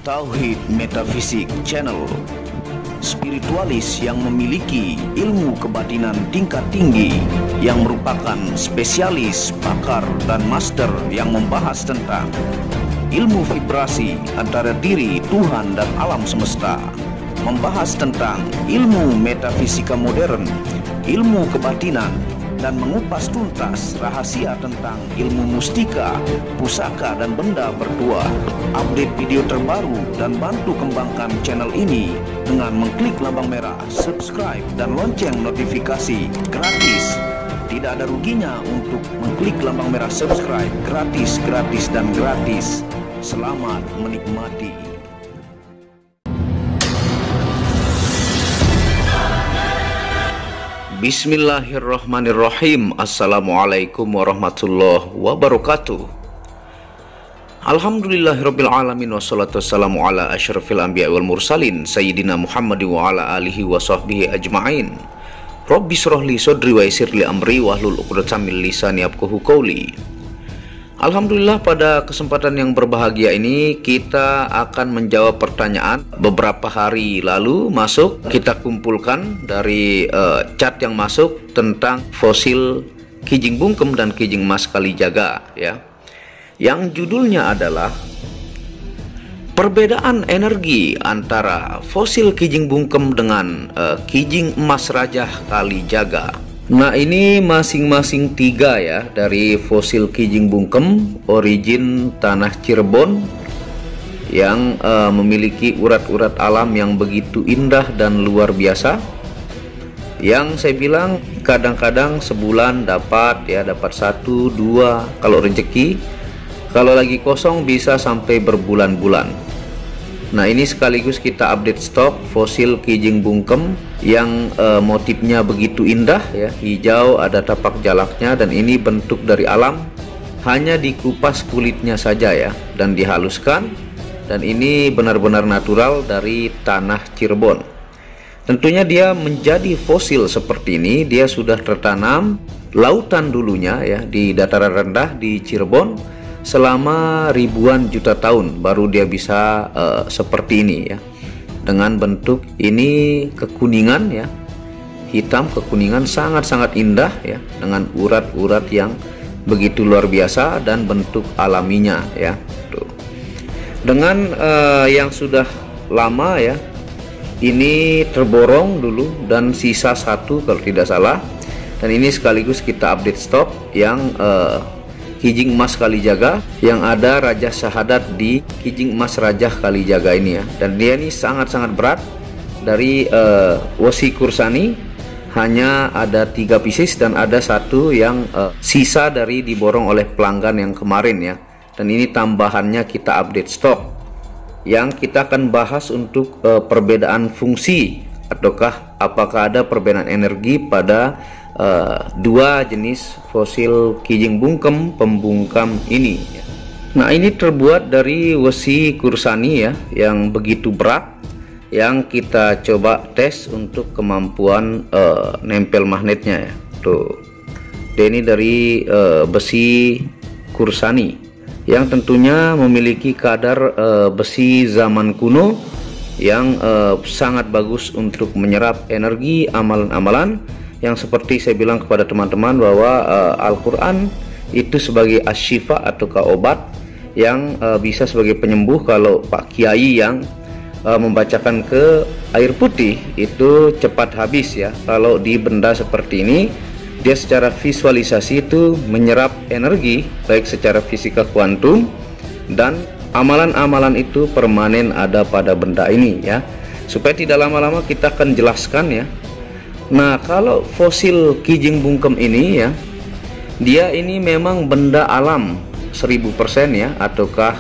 Tauhid Metafisik Channel, spiritualis yang memiliki ilmu kebatinan tingkat tinggi, yang merupakan spesialis, pakar, dan master yang membahas tentang ilmu vibrasi antara diri, Tuhan, dan alam semesta, membahas tentang ilmu metafisika modern, ilmu kebatinan, dan mengupas tuntas rahasia tentang ilmu mustika, pusaka, dan benda berdua. Update video terbaru dan bantu kembangkan channel ini dengan mengklik lambang merah subscribe dan lonceng notifikasi gratis. Tidak ada ruginya untuk mengklik lambang merah subscribe, gratis, dan gratis. Selamat menikmati. Bismillahirrahmanirrahim. Assalamualaikum warahmatullahi wabarakatuh. Alhamdulillahirabbil alamin, wassalatu wassalamu ala asyrafil anbiya wal mursalin sayyidina Muhammad wa ala alihi wa sahbihi ajmain. Rabbi shrah li sadri wa yassir li amri wahlul 'uqdatam min lisani yafqahu qawli. Alhamdulillah, pada kesempatan yang berbahagia ini kita akan menjawab pertanyaan beberapa hari lalu masuk. Kita kumpulkan dari chat yang masuk tentang fosil Kijing Bungkem dan Kijing Mas Kalijaga, ya. Yang judulnya adalah perbedaan energi antara fosil Kijing Bungkem dengan Kijing Emas Rajah Kalijaga. Nah, ini masing-masing 3 ya, dari fosil Kijing Bungkem origin tanah Cirebon yang memiliki urat-urat alam yang begitu indah dan luar biasa, yang saya bilang kadang-kadang sebulan dapat 1, 2 kalau rezeki, kalau lagi kosong bisa sampai berbulan-bulan. Nah, ini sekaligus kita update stok fosil Kijing Bungkem yang motifnya begitu indah ya, hijau, ada tapak jalaknya, dan ini bentuk dari alam, hanya dikupas kulitnya saja ya dan dihaluskan, dan ini benar-benar natural dari tanah Cirebon. Tentunya dia menjadi fosil seperti ini, dia sudah tertanam lautan dulunya ya, di dataran rendah di Cirebon selama ribuan juta tahun baru dia bisa seperti ini ya, dengan bentuk ini kekuningan ya, hitam kekuningan, sangat-sangat indah ya, dengan urat-urat yang begitu luar biasa dan bentuk alaminya ya. Tuh. Dengan yang sudah lama ya, ini terborong dulu dan sisa 1 kalau tidak salah, dan ini sekaligus kita update stok yang Kijing Emas Kalijaga yang ada Raja Syahadat di Kijing Emas Rajah Kalijaga ini ya, dan dia ini sangat-sangat berat. Dari Wesi Kursani hanya ada 3 pieces dan ada 1 yang sisa dari diborong oleh pelanggan yang kemarin ya, dan ini tambahannya kita update stok yang kita akan bahas untuk perbedaan fungsi ataukah apakah ada perbedaan energi pada 2 jenis fosil Kijing Bungkem pembungkam ini ya. Nah, ini terbuat dari Wesi Kursani ya, yang begitu berat, yang kita coba tes untuk kemampuan nempel magnetnya ya. Tuh, ini dari besi Kursani yang tentunya memiliki kadar besi zaman kuno yang sangat bagus untuk menyerap energi amalan-amalan, yang seperti saya bilang kepada teman-teman bahwa Al-Quran itu sebagai asyifa atau obat yang bisa sebagai penyembuh. Kalau Pak Kiai yang membacakan ke air putih itu cepat habis ya. Kalau di benda seperti ini, dia secara visualisasi itu menyerap energi baik secara fisika kuantum, dan amalan-amalan itu permanen ada pada benda ini ya. Supaya tidak lama-lama kita akan jelaskan ya. Nah, kalau fosil Kijing Bungkem ini ya, dia ini memang benda alam 1000% ya, ataukah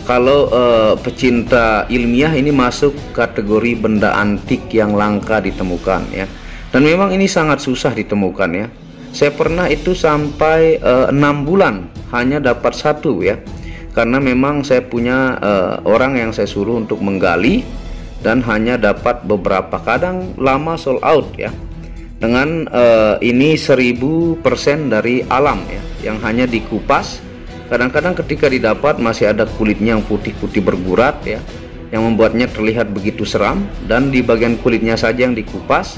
kalau pecinta ilmiah ini masuk kategori benda antik yang langka ditemukan ya. Dan memang ini sangat susah ditemukan ya. Saya pernah itu sampai 6 bulan hanya dapat 1 ya, karena memang saya punya orang yang saya suruh untuk menggali, dan hanya dapat beberapa, kadang lama sold out ya. Dengan ini 1000% dari alam ya, yang hanya dikupas Kadang-kadang ketika didapat masih ada kulitnya yang putih-putih bergurat ya, yang membuatnya terlihat begitu seram, dan di bagian kulitnya saja yang dikupas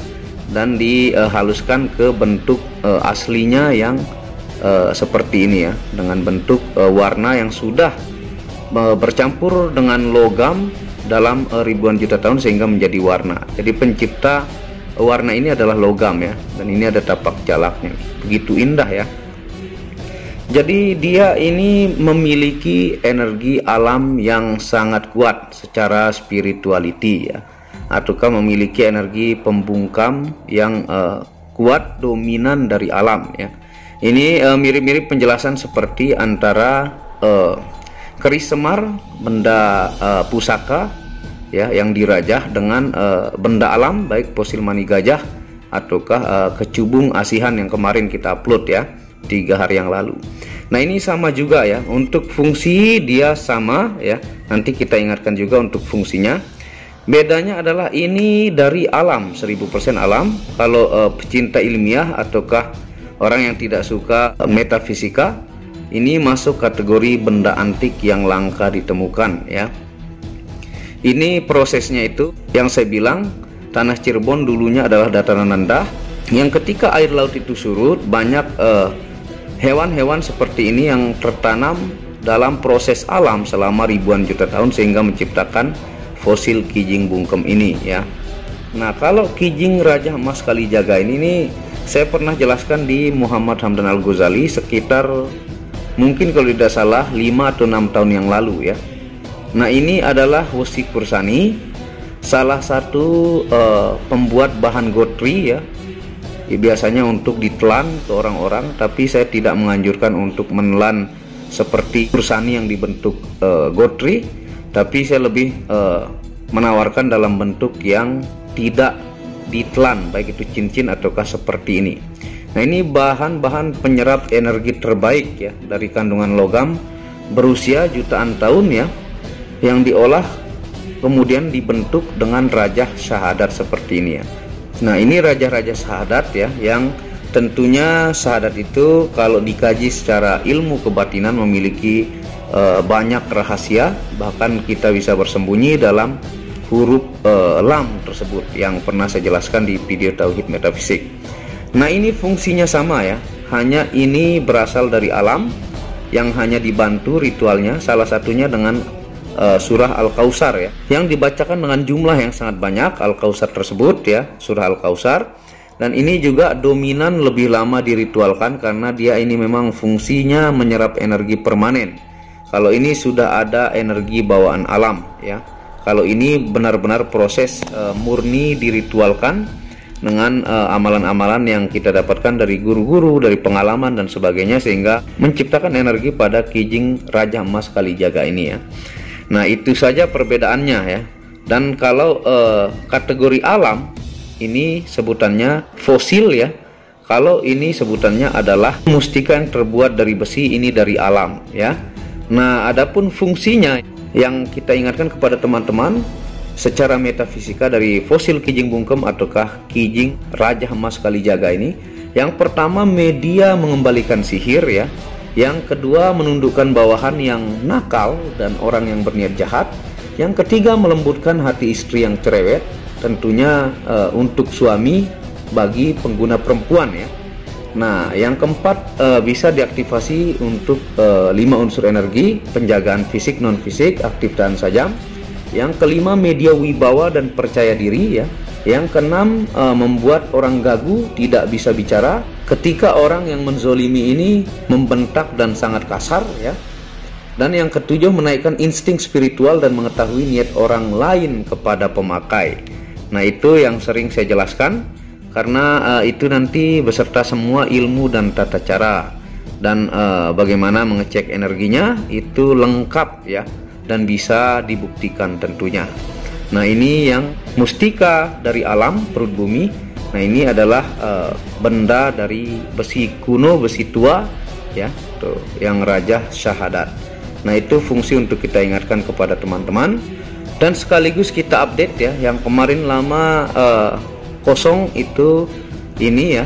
dan dihaluskan ke bentuk aslinya yang seperti ini ya, dengan bentuk warna yang sudah bercampur dengan logam dalam ribuan juta tahun sehingga menjadi warna. Jadi pencipta warna ini adalah logam ya, dan ini ada tapak jalaknya, begitu indah ya. Jadi dia ini memiliki energi alam yang sangat kuat secara spirituality ya, ataukah memiliki energi pembungkam yang kuat, dominan dari alam ya. Ini mirip-mirip penjelasan seperti antara keris semar, benda pusaka ya yang dirajah, dengan benda alam baik fosil mani gajah ataukah kecubung asihan yang kemarin kita upload ya 3 hari yang lalu. Nah ini sama juga ya, untuk fungsi dia sama ya, nanti kita ingatkan juga untuk fungsinya. Bedanya adalah ini dari alam, 1000% alam. Kalau pecinta ilmiah ataukah orang yang tidak suka metafisika, ini masuk kategori benda antik yang langka ditemukan ya. Ini prosesnya itu yang saya bilang, tanah Cirebon dulunya adalah dataran rendah, yang ketika air laut itu surut, banyak hewan-hewan seperti ini yang tertanam dalam proses alam selama ribuan juta tahun sehingga menciptakan fosil Kijing Bungkem ini ya. Nah kalau Kijing Raja Emas Kalijaga ini nih, saya pernah jelaskan di Muhammad Hamdan Al-Ghazali sekitar mungkin kalau tidak salah 5 atau 6 tahun yang lalu ya. Nah ini adalah Wesi Kursani, salah satu pembuat bahan gotri ya. Biasanya untuk ditelan ke orang-orang, tapi saya tidak menganjurkan untuk menelan seperti kursani yang dibentuk gotri, tapi saya lebih menawarkan dalam bentuk yang tidak ditelan, baik itu cincin ataukah seperti ini. Nah ini bahan-bahan penyerap energi terbaik ya dari kandungan logam berusia jutaan tahun ya, yang diolah kemudian dibentuk dengan rajah syahadat seperti ini ya. Nah ini raja-raja syahadat ya, yang tentunya syahadat itu kalau dikaji secara ilmu kebatinan memiliki banyak rahasia, bahkan kita bisa bersembunyi dalam huruf lam tersebut yang pernah saya jelaskan di video Tauhid Metafisik. Nah ini fungsinya sama ya, hanya ini berasal dari alam yang hanya dibantu ritualnya, salah satunya dengan surah Al-Kautsar ya, yang dibacakan dengan jumlah yang sangat banyak Al-Kautsar tersebut ya, surah Al-Kautsar. Dan ini juga dominan lebih lama diritualkan karena dia ini memang fungsinya menyerap energi permanen. Kalau ini sudah ada energi bawaan alam ya. Kalau ini benar-benar proses murni diritualkan dengan amalan-amalan yang kita dapatkan dari guru-guru, dari pengalaman dan sebagainya, sehingga menciptakan energi pada Kijing Raja Emas Kalijaga ini ya. Nah itu saja perbedaannya ya. Dan kalau kategori alam ini sebutannya fosil ya, kalau ini sebutannya adalah mustika yang terbuat dari besi, ini dari alam ya. Nah adapun fungsinya yang kita ingatkan kepada teman-teman secara metafisika dari fosil Kijing Bungkem ataukah Kijing Raja Emas Kalijaga ini, yang pertama media mengembalikan sihir ya, yang kedua menundukkan bawahan yang nakal dan orang yang berniat jahat, yang ketiga melembutkan hati istri yang cerewet, tentunya untuk suami bagi pengguna perempuan ya. Nah yang keempat bisa diaktifasi untuk 5 unsur energi, penjagaan fisik, non fisik, aktif dan sajam. Yang kelima media wibawa dan percaya diri ya. Yang keenam membuat orang gagu tidak bisa bicara ketika orang yang menzolimi ini membentak dan sangat kasar ya. Dan yang ketujuh menaikkan insting spiritual dan mengetahui niat orang lain kepada pemakai. Nah itu yang sering saya jelaskan, karena itu nanti beserta semua ilmu dan tata cara, dan bagaimana mengecek energinya itu lengkap ya, dan bisa dibuktikan tentunya. Nah ini yang mustika dari alam perut bumi. Nah ini adalah benda dari besi kuno, besi tua ya, tuh yang raja syahadat. Nah itu fungsi untuk kita ingatkan kepada teman-teman, dan sekaligus kita update ya, yang kemarin lama kosong itu ini ya,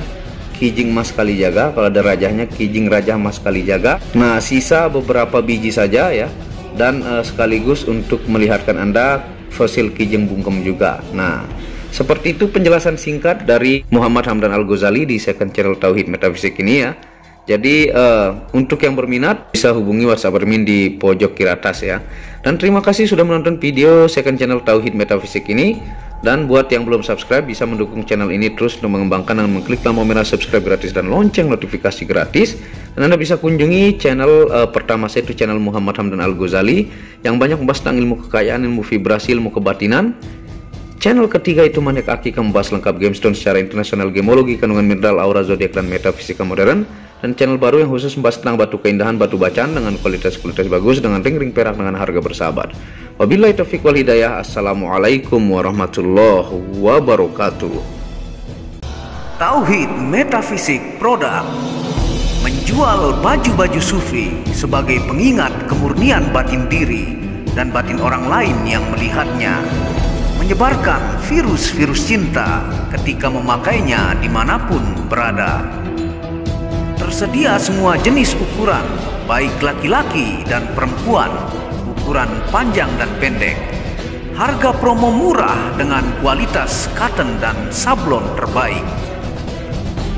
Kijing Emas Kalijaga. Kalau ada rajahnya Kijing Raja Emas Kalijaga. Nah sisa beberapa biji saja ya, dan sekaligus untuk melihatkan Anda fosil Kijing Bungkem juga. Nah, seperti itu penjelasan singkat dari Muhammad Hamdan Al-Ghazali di second channel Tauhid Metafisik ini ya. Jadi untuk yang berminat bisa hubungi WhatsApp admin di pojok kiri atas ya. Dan terima kasih sudah menonton video second channel Tauhid Metafisik ini. Dan buat yang belum subscribe bisa mendukung channel ini terus untuk mengembangkan dengan mengklik tombol merah subscribe gratis dan lonceng notifikasi gratis. Dan Anda bisa kunjungi channel pertama saya, itu channel Muhammad Hamdan Al-Ghazali yang banyak membahas tentang ilmu kekayaan, ilmu vibrasi, ilmu kebatinan. Channel ketiga itu Maniak Akika membahas lengkap gemstone secara internasional, gemologi, kandungan mineral, aura zodiak dan metafisika modern. Dan channel baru yang khusus membahas tentang batu keindahan, batu bacaan dengan kualitas bagus dengan ring-ring perak dengan harga bersahabat. Wabillahi taufiq wal hidayah. Assalamualaikum warahmatullahi wabarakatuh. Tauhid Metafisik Produk menjual baju-baju sufi sebagai pengingat kemurnian batin diri dan batin orang lain yang melihatnya, menyebarkan virus-virus cinta ketika memakainya dimanapun berada. Tersedia semua jenis ukuran, baik laki-laki dan perempuan, ukuran panjang dan pendek. Harga promo murah dengan kualitas cotton dan sablon terbaik.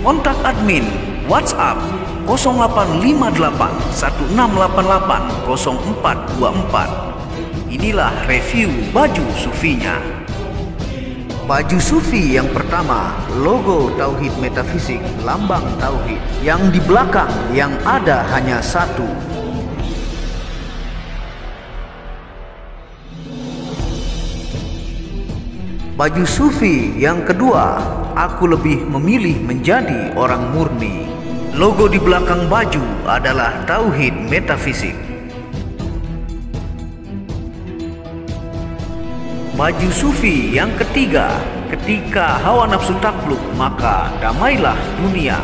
Kontak admin WhatsApp 0858 1688 0424. Inilah review baju sufinya. Baju sufi yang pertama, logo Tauhid Metafisik, lambang Tauhid. Yang di belakang yang ada hanya satu. Baju sufi yang kedua, aku lebih memilih menjadi orang murni. Logo di belakang baju adalah Tauhid Metafisik. Baju sufi yang ketiga, ketika hawa nafsu takluk maka damailah dunia.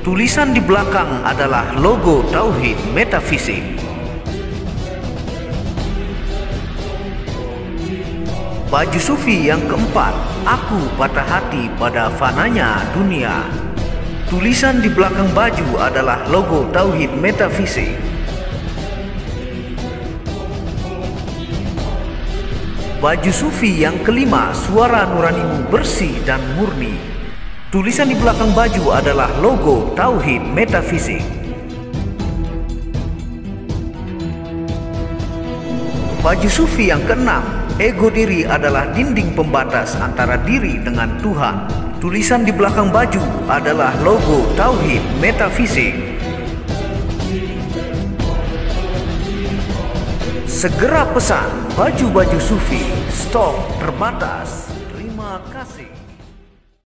Tulisan di belakang adalah logo Tauhid Metafisik. Baju sufi yang keempat, aku patah hati pada fananya dunia. Tulisan di belakang baju adalah logo Tauhid Metafisik. Baju sufi yang kelima, suara nuranimu bersih dan murni. Tulisan di belakang baju adalah logo Tauhid Metafisik. Baju sufi yang keenam, ego diri adalah dinding pembatas antara diri dengan Tuhan. Tulisan di belakang baju adalah logo Tauhid Metafisik. Segera pesan baju-baju sufi, stok terbatas. Terima kasih.